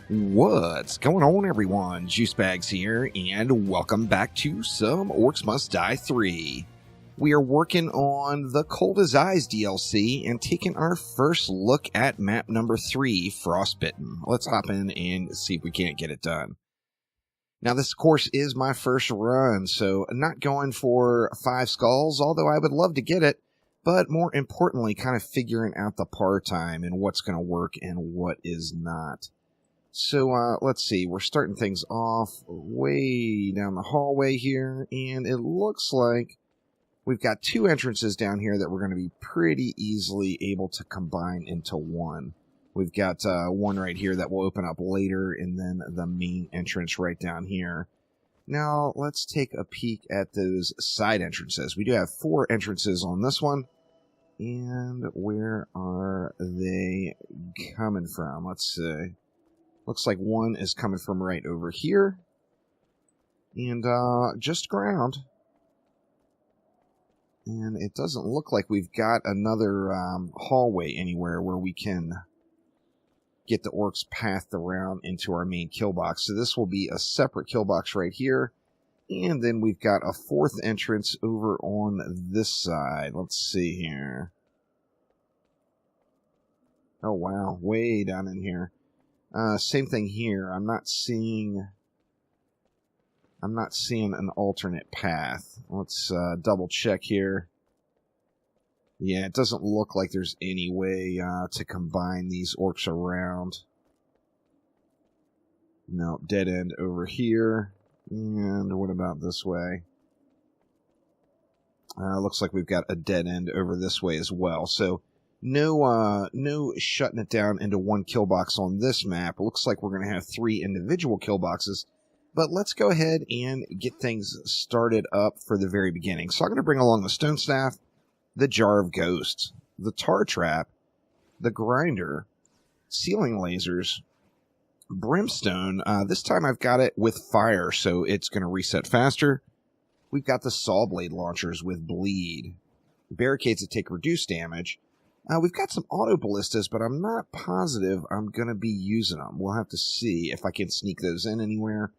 What's going on, everyone? Juicebags here, and welcome back to some Orcs Must Die 3. We are working on the Cold as Ice DLC and taking our first look at map number 3, Frostbitten. Let's hop in and see if we can't get it done. Now, this, of course, is my first run, so I'm not going for 5 skulls, although I would love to get it, but more importantly, kind of figuring out the par time and what's going to work and what is not. So, let's see, we're starting things off way down the hallway here, and it looks like we've got 2 entrances down here that we're going to be pretty easily able to combine into one. We've got one right here that will open up later, and then the main entrance right down here. Now, let's take a peek at those side entrances. We do have 4 entrances on this one, and where are they coming from? Let's see. Looks like one is coming from right over here. And just ground. And it doesn't look like we've got another hallway anywhere where we can get the orcs pathed around into our main kill box. So this will be a separate kill box right here. And then we've got a 4th entrance over on this side. Let's see here. Oh wow, way down in here. Same thing here. I'm not seeing an alternate path. Let's double check here. Yeah, it doesn't look like there's any way to combine these orcs around. No, dead end over here. And what about this way? Looks like we've got a dead end over this way as well. So no shutting it down into one kill box on this map. It looks like we're going to have 3 individual kill boxes. But let's go ahead and get things started up for the very beginning. So I'm going to bring along the stone staff, the jar of ghosts, the tar trap, the grinder, ceiling lasers, brimstone. This time I've got it with fire, so it's going to reset faster. We've got the saw blade launchers with bleed, barricades that take reduced damage. We've got some auto ballistas, but I'm not positive I'm going to be using them. We'll have to see if I can sneak those in anywhere.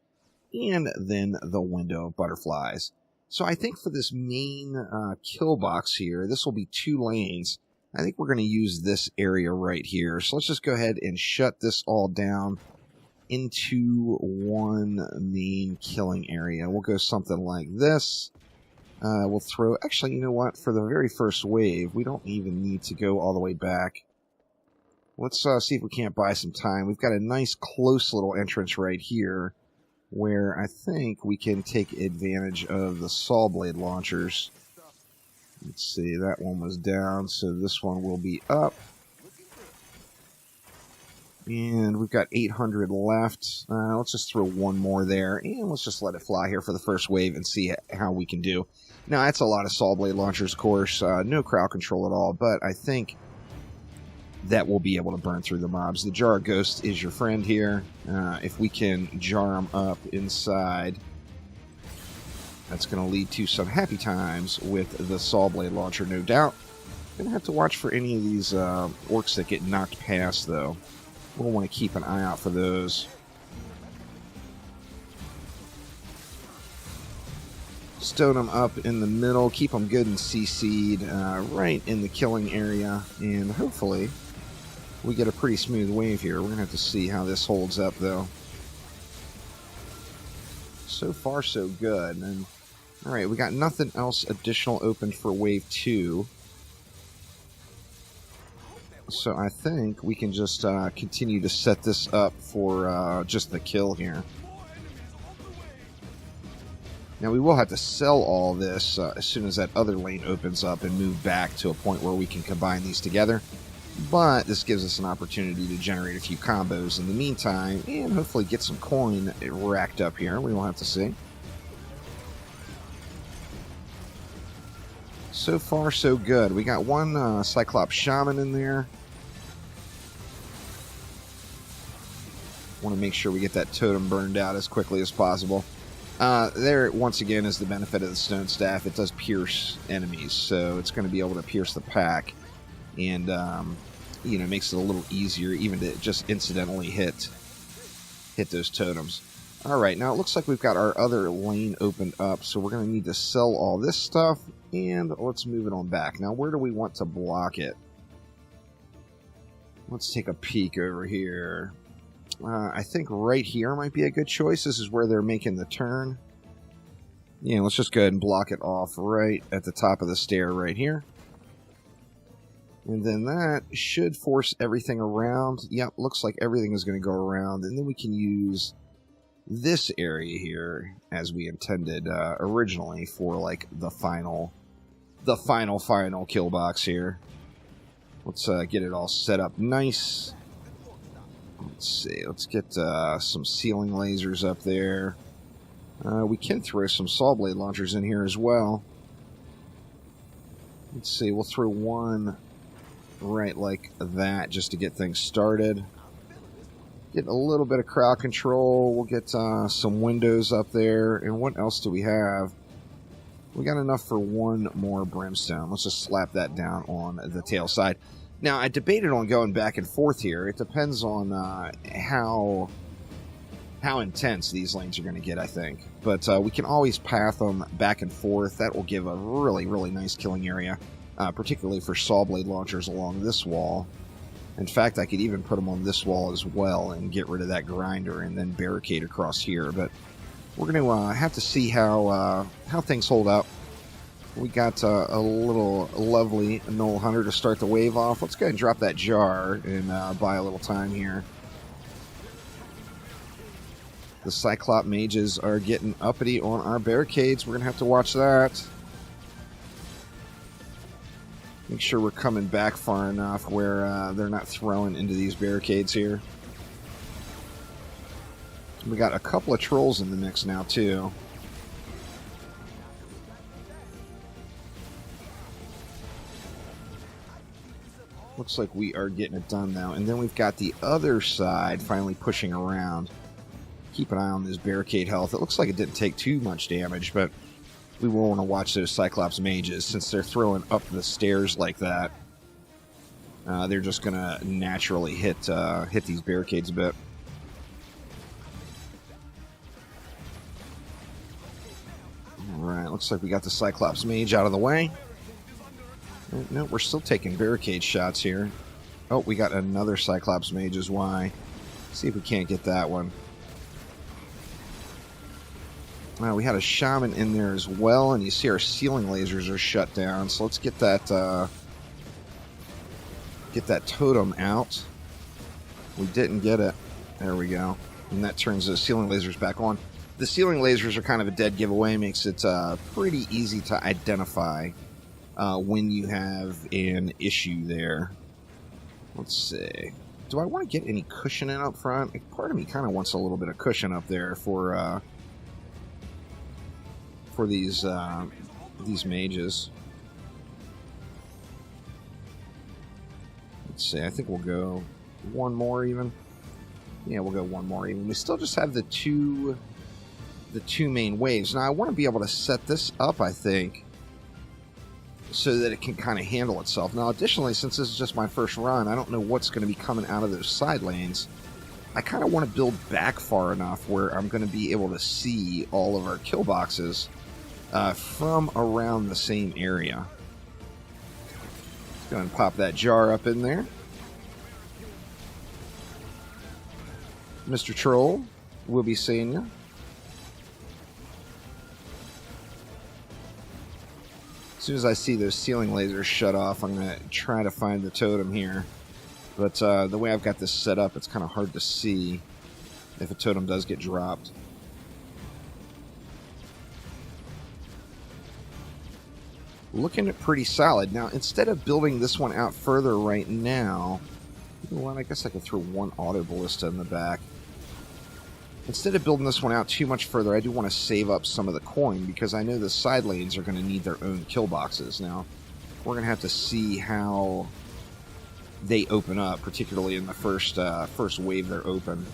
And then the window of butterflies. So I think for this main kill box here, this will be 2 lanes. I think we're going to use this area right here. So let's just go ahead and shut this all down into one main killing area. We'll go something like this. We'll throw... Actually, you know what? For the very first wave, we don't even need to go all the way back. Let's see if we can't buy some time. We've got a nice close little entrance right here where I think we can take advantage of the saw blade launchers. Let's see, that one was down, so this one will be up. And we've got 800 left. Let's just throw one more there, and let's just let it fly here for the first wave and see how we can do. Now, that's a lot of saw blade launchers, of course. No crowd control at all, but I think that will be able to burn through the mobs. The jar of ghosts is your friend here. If we can jar them up inside, that's going to lead to some happy times with the saw blade launcher, no doubt. Going to have to watch for any of these orcs that get knocked past, though. We'll want to keep an eye out for those. Stone them up in the middle, keep them good and CC'd right in the killing area, and hopefully we get a pretty smooth wave here. We're going to have to see how this holds up, though. So far, so good. And all right, we got nothing else additional open for wave 2. So I think we can just continue to set this up for just the kill here. Now, we will have to sell all this as soon as that other lane opens up and move back to a point where we can combine these together. But this gives us an opportunity to generate a few combos in the meantime and hopefully get some coin racked up here. We will have to see. So far, so good. We got one Cyclops Shaman in there. Want to make sure we get that totem burned out as quickly as possible. There, once again, is the benefit of the stone staff. It does pierce enemies, so it's going to be able to pierce the pack. And, you know, makes it a little easier even to just incidentally hit hit those totems. Alright, now it looks like we've got our other lane opened up, so we're going to need to sell all this stuff, and let's move it on back. Now, where do we want to block it? Let's take a peek over here. I think right here might be a good choice. This is where they're making the turn. Yeah, let's just go ahead and block it off right at the top of the stair right here. And then that should force everything around. Yep, looks like everything is going to go around. And then we can use this area here as we intended originally for like the final kill box here. Let's get it all set up nice. Let's see, let's get some ceiling lasers up there. We can throw some saw blade launchers in here as well. Let's see, we'll throw one right like that just to get things started. Get a little bit of crowd control. We'll get some windows up there. And what else do we have? We got enough for one more brimstone. Let's just slap that down on the tail side. Now, I debated on going back and forth here. It depends on how intense these lanes are going to get, I think. But we can always path them back and forth. That will give a really, really nice killing area, particularly for saw blade launchers along this wall. In fact, I could even put them on this wall as well and get rid of that grinder and then barricade across here. But we're going to have to see how things hold up. We got a little lovely Knoll Hunter to start the wave off. Let's go ahead and drop that jar and buy a little time here. The Cyclop mages are getting uppity on our barricades. We're going to have to watch that. Make sure we're coming back far enough where they're not throwing into these barricades here. We got a couple of trolls in the mix now, too. Looks like we are getting it done now. And then we've got the other side finally pushing around. Keep an eye on this barricade health. It looks like it didn't take too much damage, but we will want to watch those Cyclops mages since they're throwing up the stairs like that. They're just going to naturally hit these barricades a bit. Alright, looks like we got the Cyclops mage out of the way. Oh, no, we're still taking barricade shots here. Oh, we got another Cyclops mage as why. See if we can't get that one. We had a shaman in there as well, and you see our ceiling lasers are shut down. So let's get that totem out. We didn't get it. There we go. And that turns the ceiling lasers back on. The ceiling lasers are kind of a dead giveaway. Makes it pretty easy to identify when you have an issue there. Let's see. Do I want to get any cushioning up front? Part of me kind of wants a little bit of cushion up there for these mages. Let's see. I think we'll go one more even. Yeah, we'll go one more even. We still just have the two main waves. Now I want to be able to set this up, I think, so that it can kind of handle itself. Now, additionally, since this is just my first run, I don't know what's going to be coming out of those side lanes. I kind of want to build back far enough where I'm going to be able to see all of our kill boxes from around the same area. Let's go and pop that jar up in there. Mr. Troll, we'll be seeing you. As soon as I see those ceiling lasers shut off, I'm going to try to find the totem here. But the way I've got this set up, it's kind of hard to see if a totem does get dropped. Looking at pretty solid. Now, instead of building this one out further right now, you know what, I guess I could throw one auto ballista in the back. Instead of building this one out too much further, I do want to save up some of the coin because I know the side lanes are going to need their own kill boxes. Now, we're going to have to see how they open up, particularly in the first wave they're open.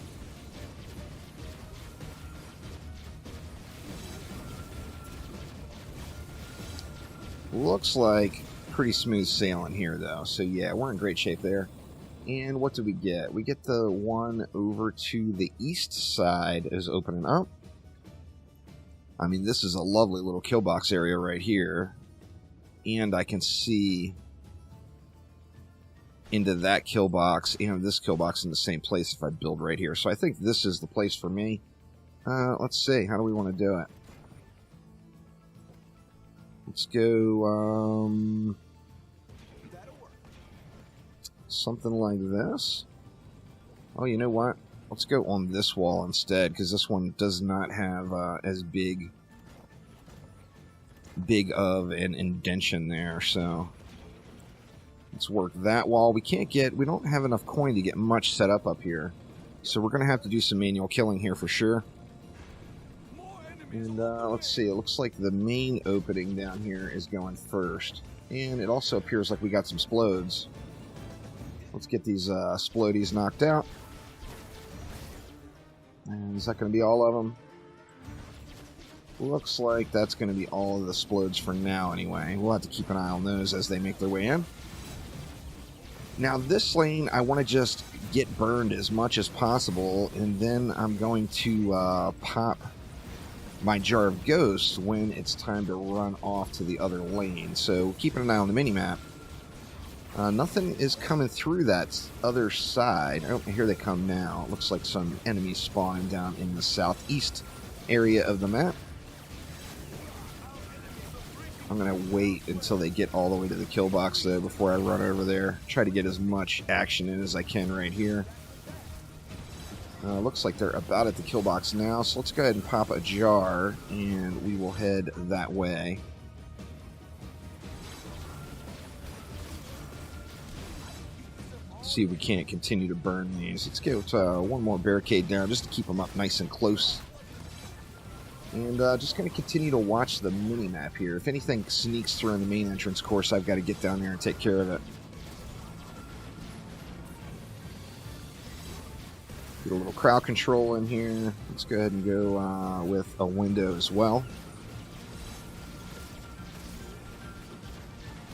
Looks like pretty smooth sailing here, though. So, yeah, we're in great shape there. And what do we get? We get the one over to the east side is opening up. I mean, this is a lovely little kill box area right here. And I can see into that kill box and this kill box in the same place if I build right here. So I think this is the place for me. Let's see. How do we want to do it? Let's go... something like this. Oh, you know what? Let's go on this wall instead, because this one does not have as big of an indentation there. So let's work that wall. We don't have enough coin to get much set up here, so we're going to have to do some manual killing here for sure. And let's see. It looks like the main opening down here is going first, and it also appears like we got some splodes. Let's get these splodies knocked out. And is that going to be all of them? Looks like that's going to be all of the splodes for now anyway. We'll have to keep an eye on those as they make their way in. Now this lane, I want to just get burned as much as possible, and then I'm going to pop my jar of ghosts when it's time to run off to the other lane. So keeping an eye on the minimap. Nothing is coming through that other side. Oh, here they come now. It looks like some enemies spawning down in the southeast area of the map. I'm going to wait until they get all the way to the kill box, though, before I run over there. Try to get as much action in as I can right here. Looks like they're about at the kill box now, so let's go ahead and pop a jar, and we will head that way. See if we can't continue to burn these. Let's get one more barricade down just to keep them up nice and close. And just going to continue to watch the mini-map here. If anything sneaks through in the main entrance course, I've got to get down there and take care of it. Get a little crowd control in here. Let's go ahead and go with a window as well.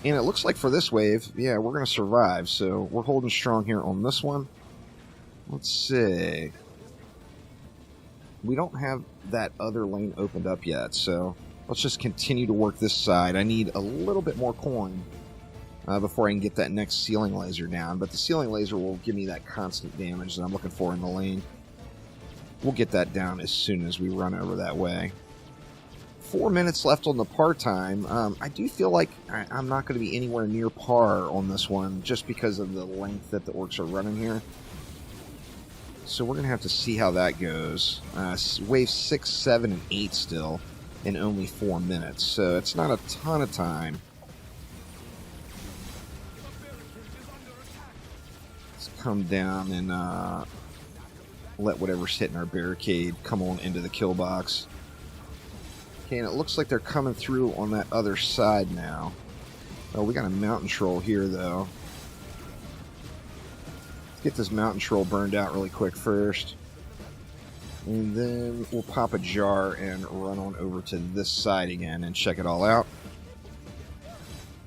And it looks like for this wave, yeah, we're going to survive. So we're holding strong here on this one. Let's see. We don't have that other lane opened up yet, so let's just continue to work this side. I need a little bit more coin before I can get that next ceiling laser down. But the ceiling laser will give me that constant damage that I'm looking for in the lane. We'll get that down as soon as we run over that way. 4 minutes left on the par time. I do feel like I'm not going to be anywhere near par on this one just because of the length that the orcs are running here. So we're going to have to see how that goes. Wave 6, 7, and 8 still in only 4 minutes. So it's not a ton of time. Let's come down and let whatever's hitting our barricade come on into the kill box. Okay, and it looks like they're coming through on that other side now. Oh, we got a mountain troll here, though. Let's get this mountain troll burned out really quick first. And then we'll pop a jar and run on over to this side again and check it all out.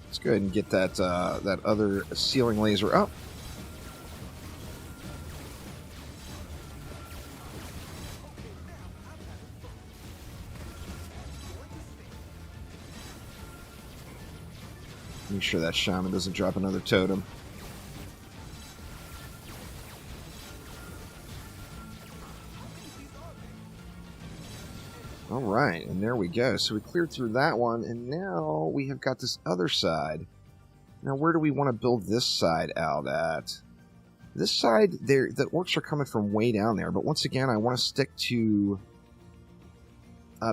Let's go ahead and get that, that other ceiling laser up. Make sure that shaman doesn't drop another totem. Alright, and there we go. So we cleared through that one, and now we have got this other side. Now, where do we want to build this side out at? This side, the orcs are coming from way down there, but once again, I want to stick to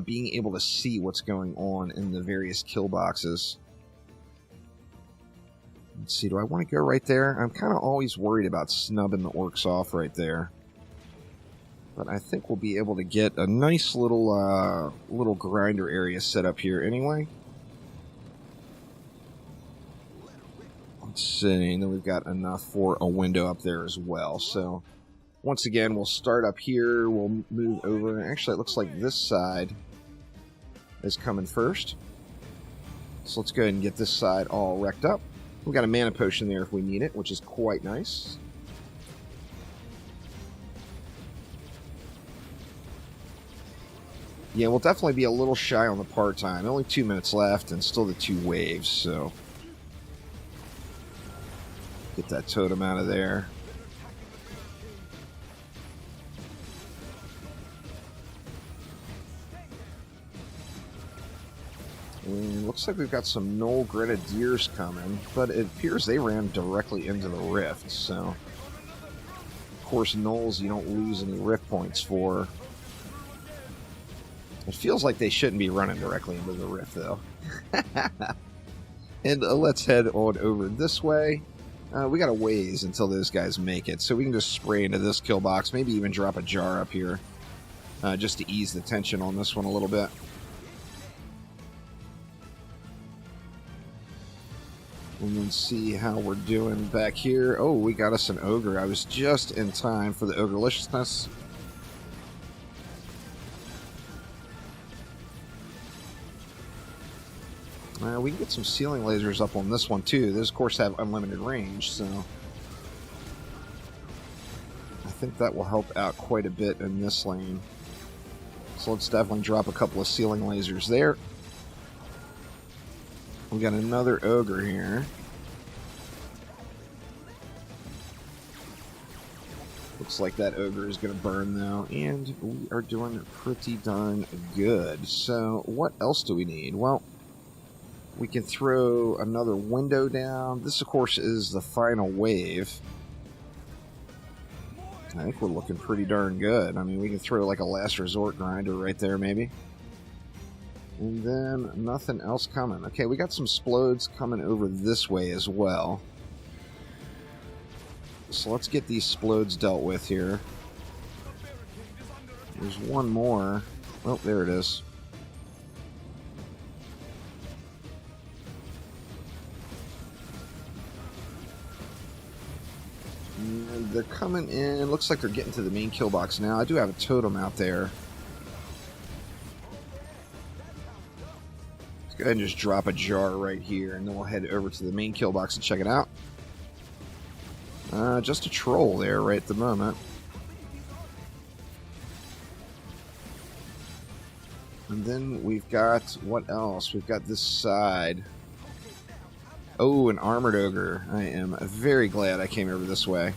being able to see what's going on in the various kill boxes. Let's see, do I want to go right there? I'm kind of always worried about snubbing the orcs off right there. But I think we'll be able to get a nice little little grinder area set up here anyway. Let's see, and then we've got enough for a window up there as well. So, once again, we'll start up here, we'll move over. Actually, it looks like this side is coming first. So let's go ahead and get this side all wrecked up. We've got a mana potion there if we need it, which is quite nice. Yeah, we'll definitely be a little shy on the part time. Only 2 minutes left and still the 2 waves, so... Get that totem out of there. And looks like we've got some Knoll Grenadiers coming, but it appears they ran directly into the rift, so... Of course, Knolls you don't lose any rift points for. It feels like they shouldn't be running directly into the rift, though. And let's head on over this way. We got a ways until those guys make it, so we can just spray into this kill box, maybe even drop a jar up here, just to ease the tension on this one a little bit. And then see how we're doing back here. Oh, we got us an ogre. I was just in time for the ogreliciousness. We can get some ceiling lasers up on this one too. Those, of course, have unlimited range, so I think that will help out quite a bit in this lane. So let's definitely drop a couple of ceiling lasers there. We got another ogre here. Looks like that ogre is going to burn, though, and we are doing pretty darn good. So what else do we need? Well, we can throw another window down. This, of course, is the final wave. I think we're looking pretty darn good. I mean, we can throw like a last resort grinder right there, maybe. And then nothing else coming. Okay, we got some splodes coming over this way as well. So let's get these splodes dealt with here. There's one more. Oh, there it is. And they're coming in. Looks like they're getting to the main kill box now. I do have a totem out there. Let's go ahead and just drop a jar right here, and then we'll head over to the main kill box and check it out. Just a troll there right at the moment. And then we've got, what else? We've got this side. Oh, an armored ogre. I am very glad I came over this way.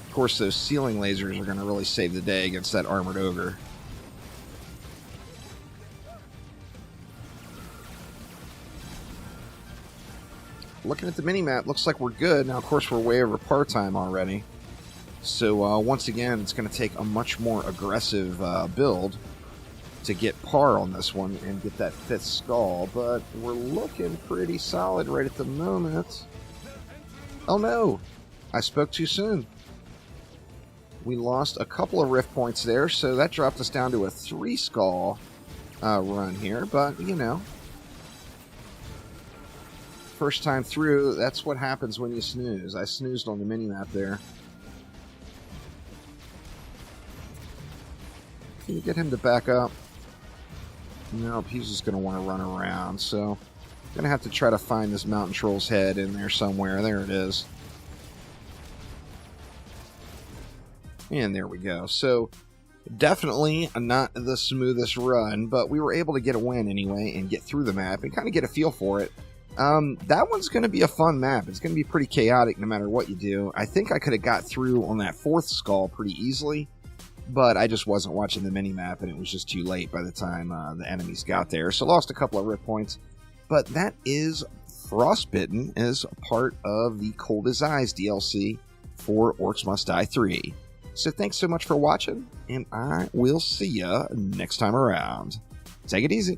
Of course, those ceiling lasers are going to really save the day against that armored ogre. Looking at the mini-map, looks like we're good. Now, of course, we're way over par time already. So, once again, it's going to take a much more aggressive build to get par on this one and get that 5th skull. But we're looking pretty solid right at the moment. Oh, no. I spoke too soon. We lost a couple of rift points there, so that dropped us down to a 3 skull run here. But, you know, first time through, that's what happens when you snooze. I snoozed on the mini-map there. Can you get him to back up? Nope, he's just going to want to run around, so I'm going to have to try to find this mountain troll's head in there somewhere. There it is. And there we go. So, definitely not the smoothest run, but we were able to get a win anyway and get through the map and kind of get a feel for it. That one's going to be a fun map. It's going to be pretty chaotic no matter what you do. I think I could have got through on that 4th skull pretty easily, but I just wasn't watching the mini-map, and it was just too late by the time the enemies got there. So lost a couple of rift points, but that is Frostbitten as a part of the Cold as Ice DLC for Orcs Must Die 3. So thanks so much for watching, and I will see ya next time around. Take it easy.